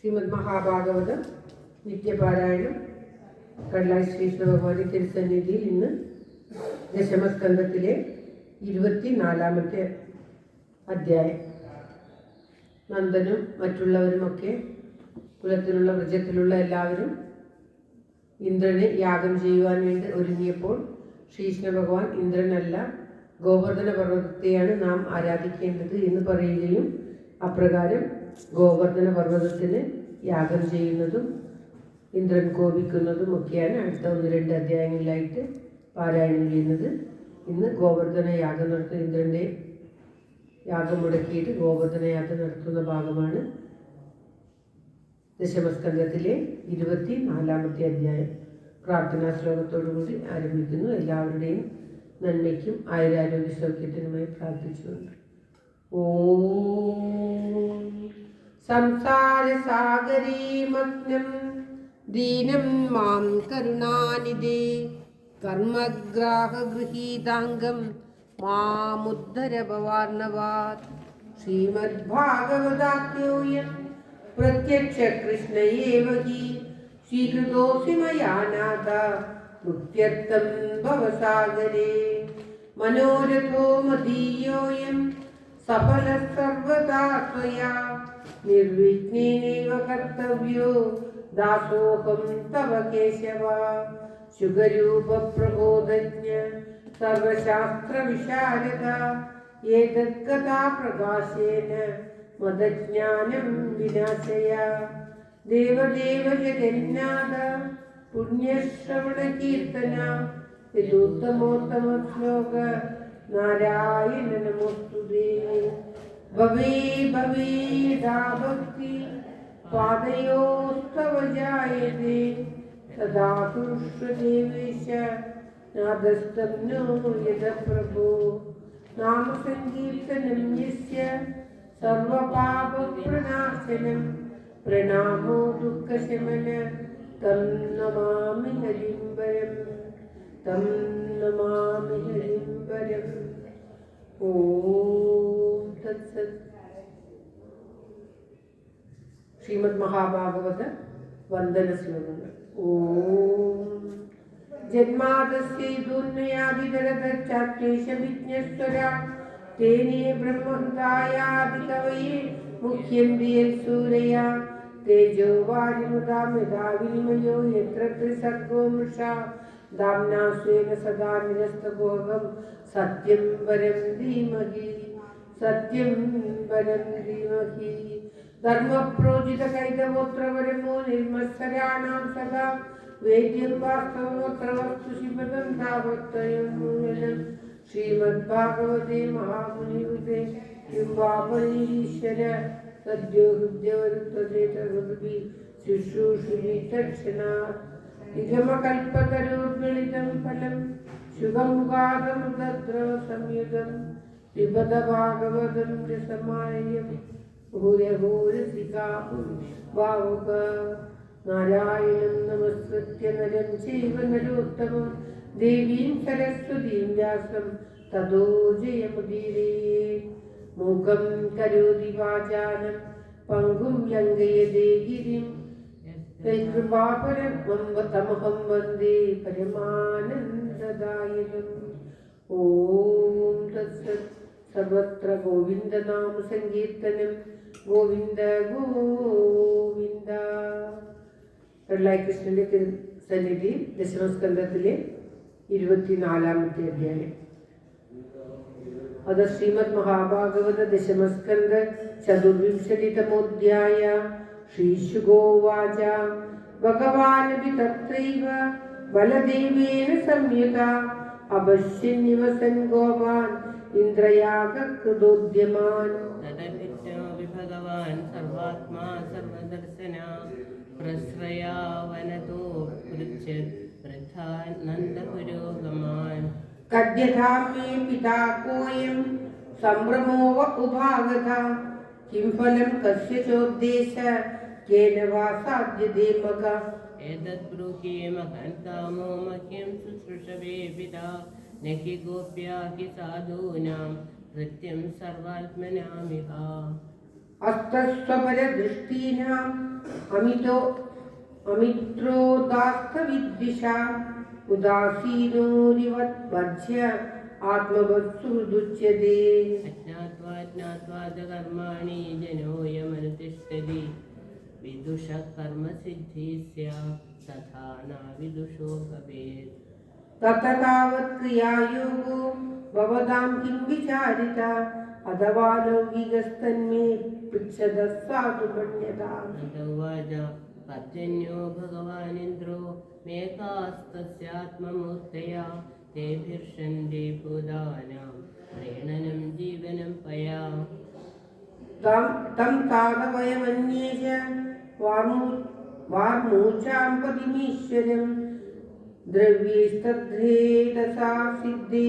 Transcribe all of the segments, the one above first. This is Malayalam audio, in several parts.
ശ്രീമദ് മഹാഭാഗവതം നിത്യപാരായണം കടലായി ശ്രീകൃഷ്ണ ഭഗവാന്റെ തിരുസന്നിധിയിൽ ഇന്ന് ദശമസ്കന്ധത്തിലെ 24-ാമത്തെ അധ്യായം. നന്ദനും മറ്റുള്ളവരുമൊക്കെ കുലത്തിലുള്ള വൃജത്തിലുള്ള എല്ലാവരും ഇന്ദ്രനെ യാഗം ചെയ്യുവാൻ വേണ്ടി ഒരുങ്ങിയപ്പോൾ ശ്രീകൃഷ്ണ ഭഗവാൻ ഇന്ദ്രനല്ല ഗോവർദ്ധന പർവ്വതത്തെയാണ് നാം ആരാധിക്കേണ്ടത് എന്ന് പറയുകയും അപ്രകാരം ഗോവർദ്ധന പർവ്വതത്തിന് യാഗം ചെയ്യുന്നതും ഇന്ദ്രൻ കോപിക്കുന്നതും ഒക്കെയാണ് അടുത്ത 1-2 അധ്യായങ്ങളിലായിട്ട് പാരായണം ചെയ്യുന്നത്. ഇന്ന് ഗോവർദ്ധന യാഗം നടത്തുന്ന ഇന്ദ്രൻ്റെ യാഗം മുടക്കിയിട്ട് ഗോവർദ്ധന യാഗം നടത്തുന്ന ഭാഗമാണ് ദശമസ്കന്ധത്തിലെ 24-ാമത്തെ അധ്യായം. പ്രാർത്ഥനാ ശ്ലോകത്തോടുകൂടി ആരംഭിക്കുന്നു. എല്ലാവരുടെയും നന്മയ്ക്കും ആയുരാരോഗ്യ സൗഖ്യത്തിനുമായി പ്രാർത്ഥിച്ചുകൊണ്ട്. ഓം സംസാരസാഗരീമഗ്നം ദീനം മാം കരുണാനിധേ കർമ്മഗ്രാഹഗൃഹീതാംഗം മാമുദ്ധര ഭവാർണവാത്. ശ്രീമദ്ഭാഗവതാത്മ്യോയം പ്രത്യക്ഷ കൃഷ്ണയേവ ഹി സ്വീകൃതോऽസി മയാ നാഥ മുക്ത്യർത്ഥം ഭവസാഗരേ. മനോരഥോ മദീയോയം സഫലഃ സർവദാ ത്വയാ നിർവിഘ്നേനൈവ കർത്തവ്യോ ദാസോഹം തവ കേശവ. ശുഗരൂപ പ്രബോധജ്ഞ സർവശാസ്ത്ര വിശാരദ ഏതദ്ഗതാ പ്രകാശേന മദജ്ഞാനം വിനാശയ. ദേവദേവ ജഗന്നാഥ പുണ്യശ്രവണ കീർത്തന യദുത്തമോത്തമ ശ്ലോക നാരായണ നമോസ്തുതേ. ഭവേ ഭവേദാ ഭക്തി പാദയോസ്തവ ജായതേ സദാ പുരുഷദേവേശ നാദസ്തം നോ യദ പ്രഭോ. നാമസങ്കീർത്തനം യസ്യ സർവപാപപ്രണാശനം പ്രണാമോ ദുഃഖശമന തം നമാമി ഹരിം വരം തം നമാമി ഹരിം വരം. ഓം തത്സത്. ശ്രീമദ് മഹാഭാഗവത വന്ദന ശ്ലോകങ്ങൾ. ഓം ജന്മാദസ്യേതുന്നയാദിതരതശ്ചാക്ലേശവിജ്ഞസ്വരാ തേനേ ബ്രഹ്മഹൃദായാദികവയേ മുഹ്യന്തി യത്സൂരയാ തേജോ വാരിമുദാ യഥാ വിനിമയോ യത്ര ത്രിസർഗോ മൃഷാ ധാമ്നാ സ്വേന സദാ നിരസ്തഭോഗം സത്യം വരം ധീമഹി സത്യം വരം ധീമഹി. ധർമ്മപ്രോജിത കൈതവോത്രവരമോ നിർമ്മത്സരാണാം സദാ വേദ്യം വാസ്തവോത്ര വസ്തു ശിവദം താവത്രയം മൂലം. ശ്രീമദ്ഭാഗവതേ മഹാമുനിവൃതേ യുവാപരീശ്വര സദ്യോ ഹൃദ്യവരുത്തതേതൃഭി ശുശ്രൂഷുനി തക്ഷണാത്. നിഗമകൽപ്പതരോർഗളിതം ഫലം ശുഭമുഖാദമൃതദ്രവ സംയുതം പിബത ഭാഗവതം രസമാലയം ഭൂയഭൂരസികാ ഭാവുക. നാരായണം നമസ്കൃത്യ നരം ചൈവ നരോത്തമം ദേവീം സരസ്വതീം വ്യാസം തതോ ജയമുദീരയേത്. മൂകം കരോതി വാചാലം പങ്കും ലംഘയതേ ഗിരിം തമഹം വന്ദേ പരമാനന്ദദായകം. ഓം തത്സത്. സർവത്ര ഗോവിന്ദനാമ സങ്കീർത്തനം. ഗോവിന്ദ ഗോവിന്ദ. കടലായി കൃഷ്ണന്റെ തിരുസന്നിധി ദശമസ്കന്ധത്തിലെ 24-ാമത്തെ അധ്യായം. അത് ശ്രീമദ് മഹാഭാഗവത ദശമസ്കന്ധ 24-തമോധ്യായ. ശ്രീശുകോവാച ഭഗവാനപി തത്രൈവ ബലദേവേന സംയുത അപശ്യന്നിവസൻ ഗോപാൻ ഇന്ദ്രയാഗകൃതോദ്യമാൻ. ഭഗവാൻ സർവാത്മാ സർവദർശന പ്രശ്രയാവനതോ പൃച്ഛത് വൃഥാൻ നന്ദപുരോഗമാൻ. കദ്യധാമേ പിതാ കോയം സംഭ്രമോവ ഉപാഗത കിം ഫലം കസ്യ ചോദ്ദേശ കേന വാ സാധ്യതേ മഗ. ഏതത് ബ്രൂഹി മഹാൻ കാമോ മഹ്യം ശുശ്രൂഷവേ പിതാ നഹി ഗോപ്യാ ഹി സാധൂനാം കൃത്യം സർവാത്മനാമിഹ. അസ്തസ്വപരദൃഷ്ടീനാം അമിത്രോദാസ്തവിദ്വിഷാ ഉദാസീനോരിവത് വർജ്യ ആത്മവത്സുഹൃദുച്യതേ. അജ്ഞാത്വാ കർമാണി ജനോയമനുതിഷ്ഠതി വിദുഷഃ കർമ്മസിദ്ധി സ്യാത് തഥാ ന വിദുഷോ ഭവേത്. തത്താവത് ക്രിയായോഗോ ഭവതാം കിം വിചാരിത അഥവാ ലൗകികസ്തന്മേ പൃച്ഛതഃ സാധു മന്യതാം. ഉവാച പർജന്യോ ഭഗവാനിന്ദ്രോ മേഘാസ്തസ്യാത്മമൂർത്തയാ തേഭിർഷന്തി ഭൂതാനാം പ്രീണനം ജീവനം പയാ. തം താതവയമന്യേഷ വാർമൂചാം പതിമീശ്വരം ദ്രവ്യേസ്തദ്ധ്രേതസാ സിദ്ധേ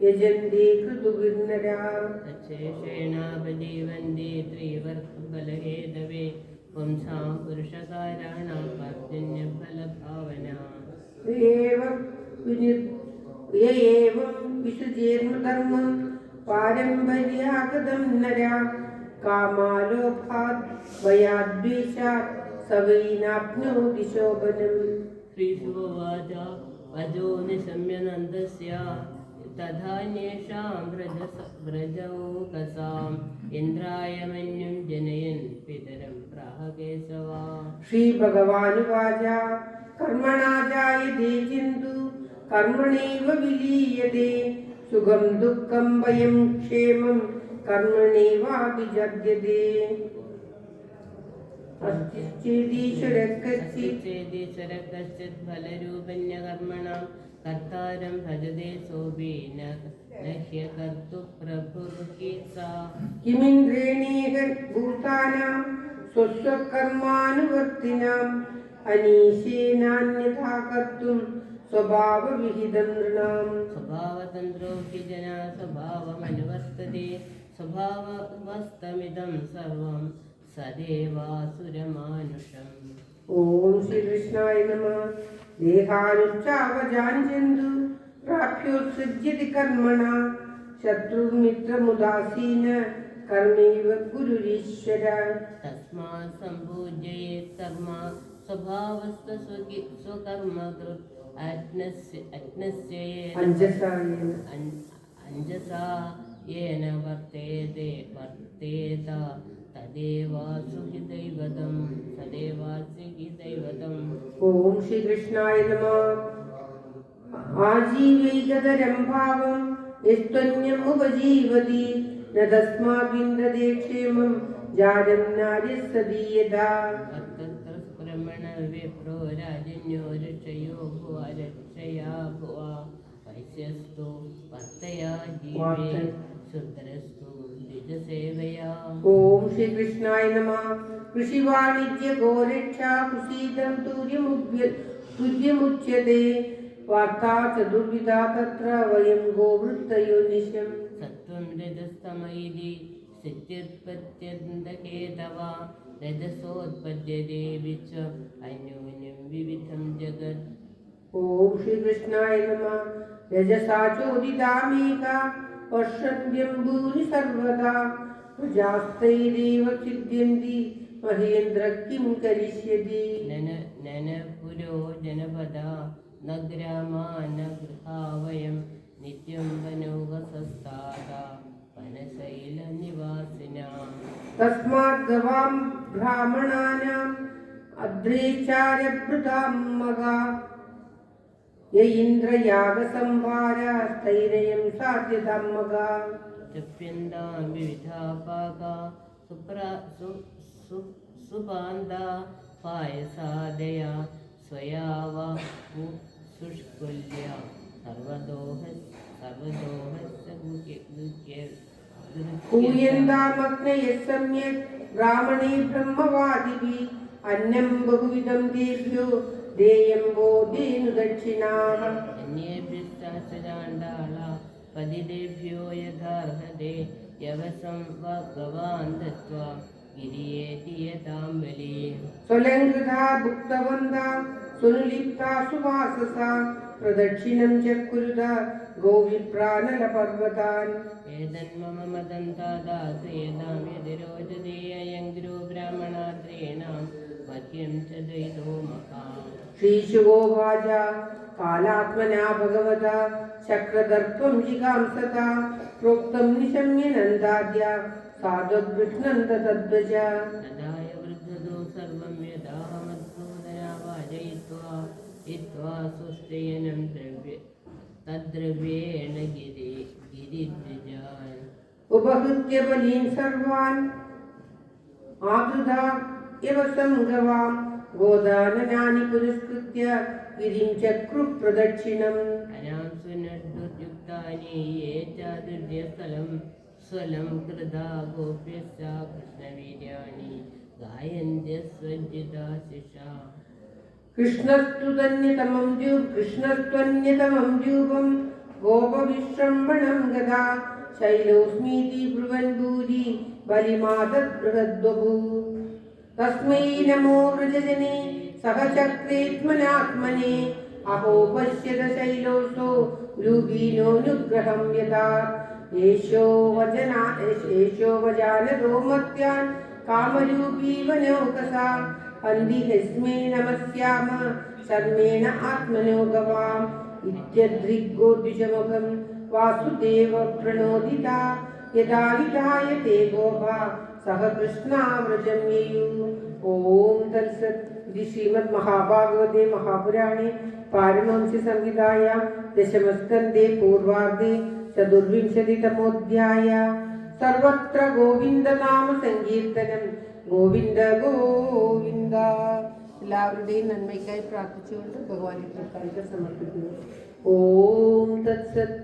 യജന്തി കൃതുഭിർനരാ. തച്ഛേഷേണാപജീവന്തി ത്രിവർഗബലഹേതവേ പുംസാം പുരുഷകാരാണാം പർജന്യഫലഭാവനാ. ഏവം വിസൃജേർമധർമ്മം പാരമ്പര്യാഗതം നരാ കാമാലോഭാത് ഭയാദ്വേഷാത് സവൈനാപ്നോതി ശോഭനം. ശ്രീശുവാച വജോ നിശമ്യ നന്ദസ്യ തഥാന്യേഷാം വ്രജൗകസാം ഇന്ദ്രായ മന്യും ജനയൻ പിതരം പ്രാഹകേശവാ. ശ്രീഭഗവാനുവാച കർമ്മണാ ജായതേ ജന്തു കർമ്മണൈവ വിലീയതേ സുഖം ദുഃഖം ഭയം ക്ഷേമം കർമ്മണൈവാഭിജായതേ. അസ്തിശ്ചേദീശ്വരഃ കശ്ചിത് കശ്ചിത് ഫലരൂപന്യകർമ്മണാം കർത്താരം ഭജതേ സോപി ന ഹ്യകർത്തുഃ പ്രഭുർഹിസാ. കിമിന്ദ്രേണേഹ ഭൂതാനാം സ്വസ്വകർമാനുവർത്തിനാം അനീശേനാന്യഥാ കർത്തും സ്വഭാവവിഹിതം നൃണാം. സ്വഭാവതന്ത്രോ ഹി ജനാ സ്വഭാവമനുവർത്തതേ സ്വഭാവവസ്തമിദം സർവം സദേവാസുരമാനുഷം. ഓം ശ്രീകൃഷ്ണായ നമഃ. ദേഹാനുച്ഛാവജാഞ്ജന്തു പ്രാപ്യോത്സൃജ്യതി കർമ്മണ ശത്രുമിത്രമുദാസീന കർമ്മൈവ ഗുരുരീശ്വര. തസ്മാത് സംപൂജ്യേത് കർമ്മ സ്വഭാവസ്ഥ സ്വകർമ്മകൃത് അഞ്ജസാ യേന വർത്തേത തദേവാസുഹി ദൈവതം സദേവാസുഹി ദൈവതം. ഓം ശ്രീകൃഷ്ണായ നമഃ. ആജീവൈകതരം ഭാവം യസ്ത്വന്യം ഉപജീവതി ന തസ്മാത് വിന്ദതേ ക്ഷേമം ജാരം നാര്യസദീയതാ. ബ്രഹ്മണ വിപ്രോ രാജന്യോ രക്ഷയോ ഭുവ രക്ഷയാ ഭുവ വൈശ്യസ്തു വർത്തയാ ജീവേ ശുദ്രസ്തു ദ്വിജസേവയാ. ഓം ശ്രീകൃഷ്ണായ നമഃ. കൃഷിവാണിജ്യ ഗോരക്ഷാ കുസീതം തുര്യമുച്യത്തെ വാർത്താ ചതുർവിധാ തത്ര വയം ഗോവൃത്തയോ നിശം. സത്വം രജസ്തമൈതി സ്ഥിത്യുത്പത്യന്തകേതവ രജസോത്പദ്യതേ വിശ്വ അന്യോന്യം വിവിധം ജഗത്. ഓം ശ്രീകൃഷ്ണായ നമഃ. രജസാ ചോദിതാമേക വർഷന്ത്യം ഭൂരി സർവദാ പ്രജാസ്തൈരേവ സിദ്ധ്യന്തി മഹേന്ദ്ര കിം കരിഷ്യതി. നന പുരോ ജനപദ ന ഗ്രാമാ ന ഗൃഹാ വയം നിത്യം വനോവസസ്താത വനശൈലനിവാസിനാം. തസ്മാത് ഗവാം ബ്രാഹ്മണാനാം അദ്രേചാര്യഭൃതാം മഗാ യൈന്ദ്രയാഗസംഭാര സ്ഥൈരയം സാധ്യതാം മഗാ. ജപ്യന്താം വിവിധാ പാകാ സുപാന്ത പായസാദയ സ്വയാവ സുഷ്കുല്യ പൂയന്താമഗ്നയഃ സമ്യക് ബ്രാഹ്മണേ ബ്രഹ്മവാദിഭിः അന്നം ബഹുവിധം തേഭ്യോ ദേയം ബോധേനു ദക്ഷിണാഃ. അന്യേഭ്യശ്ചാണ്ഡാള പതിദേഭ്യോ യഥാർഹതേ യവസം ഭഗവാൻ ദത്വാ ഗിരിയേതി യഥാം ബലീം. സ്വലംകൃതാ ഭുക്തവന്താ സുനുലിപ്താ സുവാസസാ പ്രദക്ഷിണം ചക്കുരുത ഗോവിപ്രാനലപർവതാൻ. ഏതന്മമ മദം താദാസേതാം യതിരോചതേ അയംഗ്രോ ബ്രാഹ്മണാദ്രീണാം मह्यं च द्वैतो महा श्रीशुगोवाच कालात्मना भगवता चक्रदर्पं जिगांसता प्रोक्तं निशम्य नन्दाद्या साधुकृष्णन्द तद्वच तदाय वृद्धतो सर्वं यदाहमद्भोदया वाजयित्वा हित्वा सुस्थयनं तद्द्रव्येण गिरिद्विजान् उपहृत्य बलीन् सर्वान् आदृधा इव सङ्गवां गोदाननानि पुरस्कृत्य गिरिं चक्रुः प्रदक्षिणम् अनांसुनड्डुर्युक्तानि ये चादुर्यस्थलं स्वलं कृदा गोप्यश्च कृष्णवीर्याणि गायन्त्यस्वज्जिताशिषा कृष्णस्त्वन्यतमं द्यूपं गोपविश्रम्भणं गदा शैलोऽस्मीति ब्रुवन् भूरि बलिमादद्बृहद्बभू तस्मै नमो वृजजने सह चक्रेत्मनात्मने अहो पश्यत शैलोऽसो रूपीणोऽनुग्रहं यथा एषो वजानतो मत्यान् कामरूपी वनौकसा अन्दिहस्मे नमस्याम शर्मेण आत्मनो गवाम् इत्यद्रिग्गोद्विजमुखं वासुदेव प्रणोदिता यदा विधाय ते गोपा सह कृष्णा व्रजं ययुः। ओम तत्सत्। इति श्रीमद्महाभागवते महापुराणे पारमहंस्य संहितायां दशमस्कन्धे पूर्वार्धे चतुर्विंशतितमोऽध्यायः। सर्वत्र गोविन्दनाम सങ്കീർത്തനം ഗോവിന്ദ ഗോവിന്ദ. എല്ലാവരുടെയും നന്മയ്ക്കായി പ്രാർത്ഥിച്ചുകൊണ്ട് ഭഗവാനെ തൽക്കാലിക സമർപ്പിക്കുന്നു. ഓം തത്സത്.